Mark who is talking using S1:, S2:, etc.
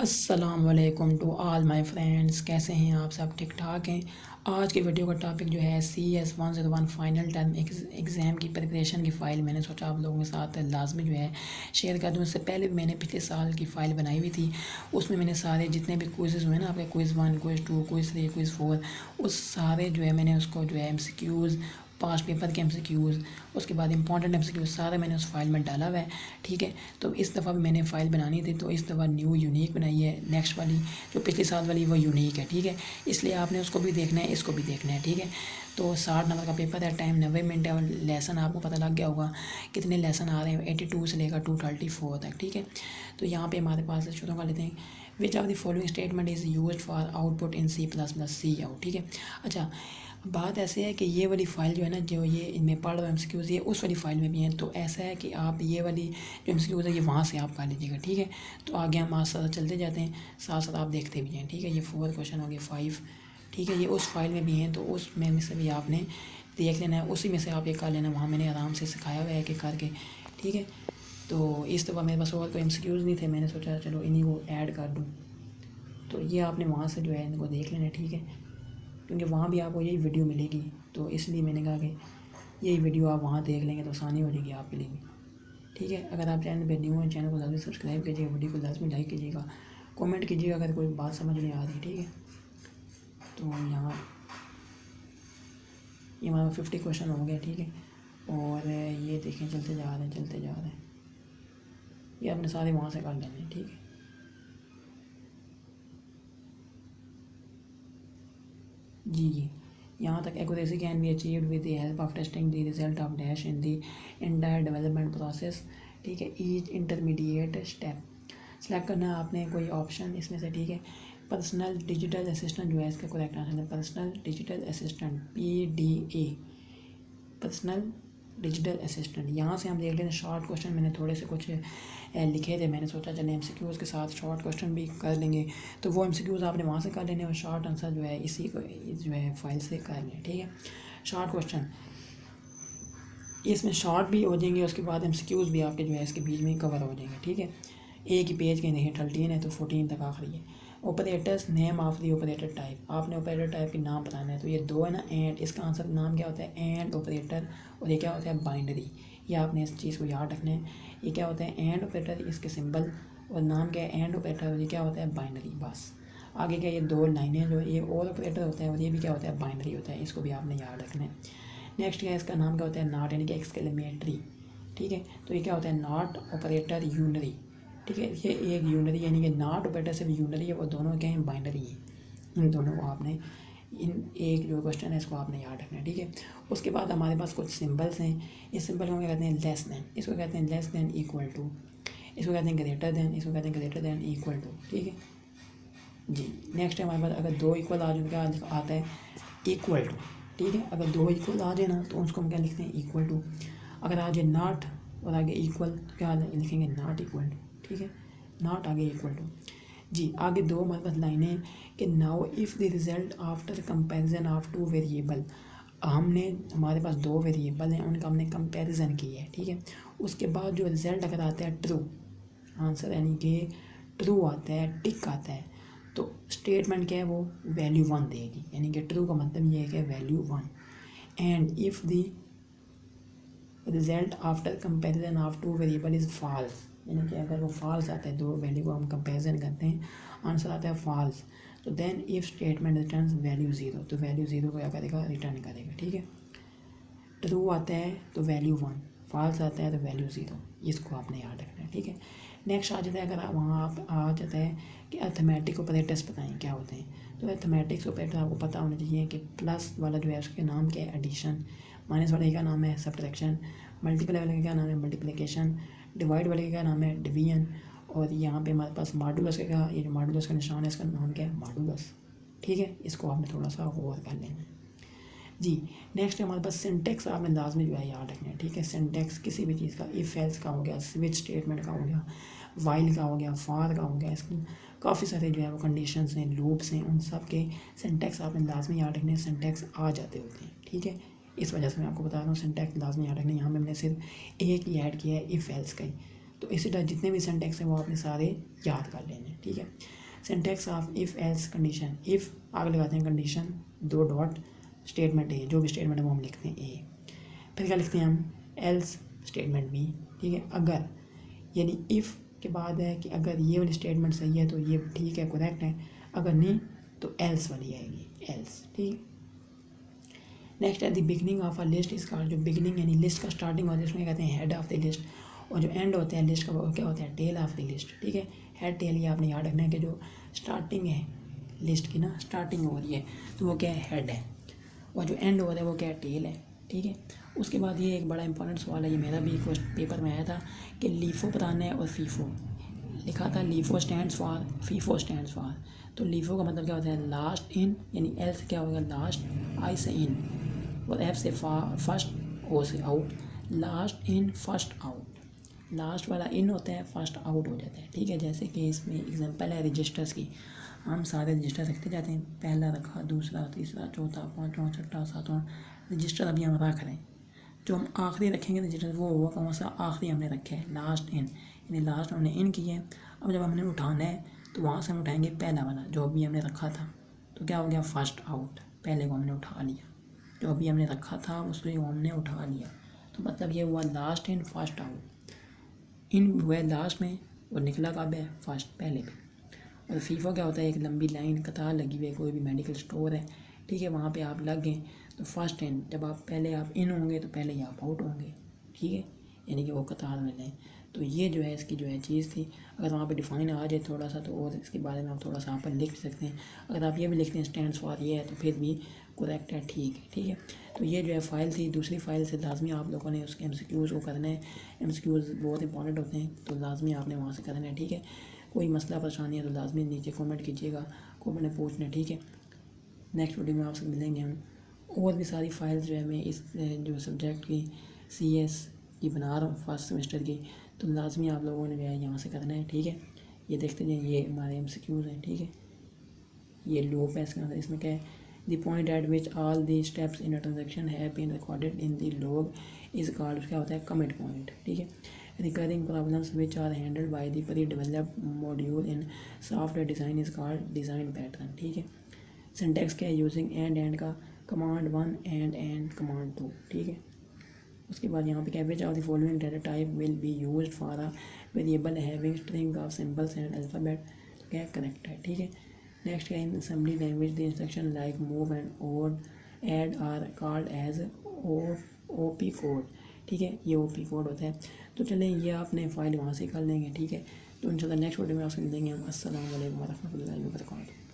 S1: अस्सलामुअलैकुम to all my friends. कैसे हैं आप सब? ठीक ठाक हैं। आज की वीडियो का टॉपिक जो है CS101 फाइनल टर्म एग्ज़ाम की प्रिपरेशन की फ़ाइल मैंने सोचा आप लोगों के साथ लाजमी जो है शेयर कर दूँ। इससे पहले भी मैंने पिछले साल की फ़ाइल बनाई हुई थी। उसमें मैंने सारे जितने भी क्विज़ेज़ हुए ना, आपके क्विज़ 1 क्विज़ 2 क्विज़ 3 क्विज़ 4, उस सारे जो है मैंने उसको जो है MCQs, पास्ट पेपर के MCQs, उसके बाद इंपॉर्टेंट MCQs सारे मैंने उस फाइल में डाला हुआ है। ठीक है, तो इस दफ़ा भी मैंने फ़ाइल बनानी थी, तो इस दफ़ा न्यू यूनिक बनाई है। नेक्स्ट वाली जो पिछले साल वाली वो यूनिक है। ठीक है, इसलिए आपने उसको भी देखना है, इसको भी देखना है। ठीक है, तो 60 नंबर का पेपर है, टाइम 90 मिनट है और लेसन आपको पता लग गया होगा कितने लेसन आ रहे हैं, 82 से लेकर 234 तक। ठीक है, तो यहाँ पे हमारे पास शुरू कर लेते हैं। विच of the following statement is use for output in C++, out. ठीक है, अच्छा बात ऐसे है कि ये वाली फ़ाइल जो है ना, जो ये इनमें पढ़ रहा हूँ MCQs, ये उस वाली फ़ाइल में भी हैं। तो ऐसा है कि आप ये वाली जो MCQs है ये वहाँ से आप कर लीजिएगा। ठीक है, तो आगे हम साथ साथ चलते जाते हैं, साथ साथ आप देखते भी हैं। ठीक है, ये 4 क्वेश्चन हो गए 5। ठीक है, ये उस फाइल में भी हैं, तो उसमें से भी आपने देख लेना है, उसी में से आप ये कर लेना। वहाँ मैंने आराम से सिखाया हुआ है कि करके। ठीक है, तो इस दफ़ा मेरे पास और कोई MCQs नहीं थे, मैंने सोचा चलो इन्हीं को ऐड कर दूँ। तो ये आपने वहाँ से जो है इनको देख लेना है। ठीक है, क्योंकि वहाँ भी आपको यही वीडियो मिलेगी, तो इसलिए मैंने कहा कि यही वीडियो आप वहाँ देख लेंगे तो आसानी हो जाएगी आपके लिए भी। ठीक है, अगर आप चैनल पे न्यू हैं, चैनल को लाजमी सब्सक्राइब कीजिएगा, वीडियो को लाजमी लाइक कीजिएगा, कमेंट कीजिएगा अगर कोई बात समझ नहीं आ रही। ठीक है, तो यहाँ ये हमारा 50 क्वेश्चन हो गया। ठीक है, और ये देखें चलते जा रहे हैं चलते जा रहे हैं, ये आपने सारे वहाँ से कर लेने हैं। ठीक है, जी यहाँ तक accuracy can be achieved with the help of testing the result of dash in the entire development process. ठीक है, ईच इंटरमीडिएट स्टेप सेलेक्ट करना है आपने कोई ऑप्शन इसमें से। ठीक है, पर्सनल डिजिटल असिस्टेंट जो है इसका करेक्ट आंसर है personal digital assistant, PDA, personal digital assistant. यहाँ से हम देख लेते हैं शॉर्ट क्वेश्चन। मैंने थोड़े से कुछ लिखे थे, मैंने सोचा चले MCQs के साथ शॉर्ट क्वेश्चन भी कर लेंगे, तो वो MCQs आपने वहाँ से कर लेने और शॉर्ट आंसर जो है इसी को जो है फाइल से कर लें। ठीक है, शॉर्ट क्वेश्चन इसमें शॉर्ट भी हो जाएंगे, उसके बाद MCQs भी आपके जो है इसके बीच में कवर हो जाएंगे। ठीक है, एक ही पेज के नहीं 13 है तो 14 तक आखिरी है। Operators name of the operator type, आपने ऑपरेटर टाइप के नाम बताना है। तो ये दो है ना, एंड, इसका आंसर नाम क्या होता है? And operator. और ये क्या होता है? बाइनरी। ये आपने इस चीज़ को याद रखना है। ये क्या होता है? एंड ऑपरेटर, इसके सिंबल, और नाम क्या है? And operator. और ये क्या होता है? बाइनरी। बस आगे क्या, ये दो लाइनें जो ये और ऑपरेटर होता है और ये भी क्या होता है? बाइनरी होता है। इसको भी आपने याद रखना है। नेक्स्ट क्या है, इसका नाम क्या होता है? नॉट, यानी कि एक्सक्लेमेटरी। ठीक है, तो ये क्या होता है? Not operator unary. ठीक है, ये एक यूनरी यानी कि नॉट ऑपरेटर से भी यूनरी है, वो दोनों क्या हैं? बाइनरी हैं। इन दोनों को आपने इन एक जो क्वेश्चन है इसको आपने याद रखना है। ठीक है, उसके बाद हमारे पास कुछ सिंबल्स हैं। इस सिंबल को क्या कहते हैं? लेस देन, इसको कहते हैं लेस देन, इक्वल टू, इसको कहते हैं ग्रेटर देन, इसको कहते हैं ग्रेटर देन, इक्वल टू। ठीक है जी, नेक्स्ट है हमारे पास अगर दो इक्वल आ जाए क्या आता है? Equal to. ठीक है, अगर दो इक्वल आ जाए ना तो उसको हम क्या लिखते हैं? Equal to. अगर आ जाए नॉट और आगे इक्वल तो क्या लिखेंगे? Not equal to. ठीक है, नॉट आगे इक्वल टू। जी, आगे दो हमारे पास लाइनें कि now if the result after comparison of two variable, हमने हमारे पास दो वेरिएबल हैं, उनका हमने कंपैरिजन किया है। ठीक है, उसके बाद जो रिज़ल्ट अगर आता है ट्रू आंसर, यानी कि ट्रू आता है, टिक आता है, तो स्टेटमेंट क्या है? वो वैल्यू 1 देगी, यानी कि ट्रू का मतलब ये है कि value 1। And if the result after comparison of two variable is false, यानी कि अगर वो फॉल्स आता है, दो वैल्यू को हम कंपैरिजन करते हैं, आंसर आता है फॉल्स, तो then if statement returns value 0, तो वैल्यू 0 को क्या करेगा? रिटर्न करेगा। ठीक है, ट्रू आता है तो वैल्यू 1, फॉल्स आता है तो वैल्यू 0, इसको आपने याद रखना है। ठीक है, नेक्स्ट आ जाता है, अगर वहाँ आप आ जाता है कि अर्थमेटिक ऑपरेटर्स बताएं क्या होते हैं। तो अर्थमेटिक्स ऑपरेटर आपको पता होना चाहिए कि प्लस वाला जो है उसके नाम क्या है? एडिशन, माइनस वाले का नाम है सब्ट्रैक्शन, मल्टीप्लाई वाले का क्या नाम है? मल्टीप्लिकेशन, डिवाइड वाले का क्या नाम है? डिवीजन, और यहाँ पे हमारे पास मॉडुलस का, ये जो मॉडुलस का निशान है इसका नाम क्या है? मॉडुलस। ठीक है, इसको आपने थोड़ा सा गौर कर लेना है। जी, नेक्स्ट हमारे पास सिंटेक्स आपने लाजमी जो है याद रखना है। ठीक है, सिंटेक्स किसी भी चीज़ का, इफ़ एल्स का हो गया, स्विच स्टेटमेंट का हो गया, वाइल का हो गया, फॉर का हो गया, इसमें काफ़ी सारे जो है वो कंडीशंस हैं, लूप्स हैं, उन सब के सिंटेक्स आपने लाजमी याद रखने हैं। सिंटेक्स आ जाते होते हैं। ठीक है, इस वजह से मैं आपको बता रहा हूँ सिंटेक्स लाजमी याद रखना है। यहाँ पे मैंने सिर्फ एक ही ऐड किया है, इफ़ एल्स का ही, तो इसी तरह जितने भी सिंटैक्स हैं वो आपने सारे याद कर लेने, ठीक है। Syntax of if else condition, if आगे लगाते हैं कंडीशन 2 डॉट स्टेटमेंट ए, जो भी स्टेटमेंट है वो हम लिखते हैं ए, फिर क्या लिखते हैं हम एल्स स्टेटमेंट बी, ठीक है। अगर यानी इफ़ के बाद है कि अगर ये वाली स्टेटमेंट सही है तो ये ठीक है, करेक्ट है, अगर नहीं तो एल्स वाली आएगी, एल्स, ठीक। नेक्स्ट है the beginning of a list इस का जो बिगनिंग यानी लिस्ट का स्टार्टिंग होता है उसमें कहते हैं हेड ऑफ द लिस्ट, और जो एंड होता है लिस्ट का वो क्या होता है टेल ऑफ द लिस्ट, ठीक है। हेड टेल ये आपने याद रखना है कि जो स्टार्टिंग है लिस्ट की ना स्टार्टिंग हो रही है तो वो क्या है हेड है, और जो एंड हो रहा है वो क्या है टेल है, ठीक है। उसके बाद ये एक बड़ा इंपॉर्टेंट सवाल है, ये मेरा भी पेपर में आया था कि लीफो बताना है और फीफो लिखा था, LIFO stands for, FIFO stands for. तो लीफो का मतलब क्या होता है लास्ट इन, यानी एल से क्या होगा लास्ट, आई से इन, और एफ से फर्स्ट, ओ से out, last in first out, last वाला इन होता है फर्स्ट आउट हो जाता है, ठीक है। जैसे कि इसमें एग्जांपल है रजिस्टर्स की, हम सारे रजिस्टर रखते जाते हैं, पहला रखा, दूसरा, तीसरा, चौथा, पाँचवा, छठा, सातवां रजिस्टर अभी हम रख रहे हैं। जो हम आखिरी रखेंगे रजिस्टर वो हुआ कौन सा, आखिरी हमने रखा है लास्ट इन, यानी लास्ट हमने इन किया है। अब जब हमने उठाना है तो वहाँ से हम उठाएंगे पहला वाला जो अभी हमने रखा था, तो क्या हो गया फर्स्ट आउट, पहले को हमने उठा लिया, जो अभी हमने रखा था उसको हमने उठा लिया, तो मतलब ये हुआ लास्ट इन फर्स्ट आउट। इन हुआ लास्ट में और निकला कब है फर्स्ट, पहले पे। और फीफो क्या होता है एक लंबी लाइन कतार लगी हुई है, कोई भी मेडिकल स्टोर है, ठीक है, वहाँ पे आप लग गए तो फर्स्ट इन, जब आप पहले आप इन होंगे तो पहले ही आप आउट होंगे, ठीक है, यानी कि वो कतार में लें। तो ये जो है इसकी जो है चीज़ थी, अगर वहाँ पे डिफाइन आ जाए थोड़ा सा तो और इसके बारे में आप थोड़ा सा यहाँ पर लिख सकते हैं। अगर आप ये भी लिखते हैं स्टैंड्स फॉर ये है तो फिर भी करेक्ट है, ठीक है, ठीक है। तो ये जो है फ़ाइल थी, दूसरी फ़ाइल से लाजमी आप लोगों ने उसके MCQs को करना है, MCQs बहुत इंपॉर्टेंट होते हैं तो लाजमी आपने वहाँ से करना है, ठीक है। कोई मसला परेशानी है तो लाजमी नीचे कमेंट कीजिएगा, कमेंट में पूछना, ठीक है। नेक्स्ट वीडियो में आपसे मिलेंगे हम, और भी सारी फाइल्स जो है मैं इस जो सब्जेक्ट की CS की बना रहा हूँ फर्स्ट सेमेस्टर की, तो लाजमी आप लोगों ने जो है यहाँ से करना है, ठीक है। ये देखते जाइए, ये हमारे MCQs हैं, ठीक है। ये लूप है इसमें क्या है, the point at which all the steps in a transaction have been recorded in the log is called, क्या होता है कमिट पॉइंट, ठीक है। Recurring problems which are handled by the pre developed module in software design is called design pattern, ठीक है। Syntax क्या है using and का कमांड 1 एंड कमांड 2, ठीक है। उसके बाद यहाँ पे क्या which of the following data type will be used for a variable having string of symbols and alphabet, क्या करेक्ट है, ठीक है। नेक्स्ट क्या in assembly language the instruction like move and odd add are called as OP code, ठीक है, ये OP code होता है। तो चलें ये आपने फाइल वहाँ से कर लेंगे, ठीक है। तो इंशाल्लाह नेक्स्ट वीडियो में आपसे मिलेंगे हम। अस्सलाम वालेकुम व रहमतुल्लाहि व बरकातुहू।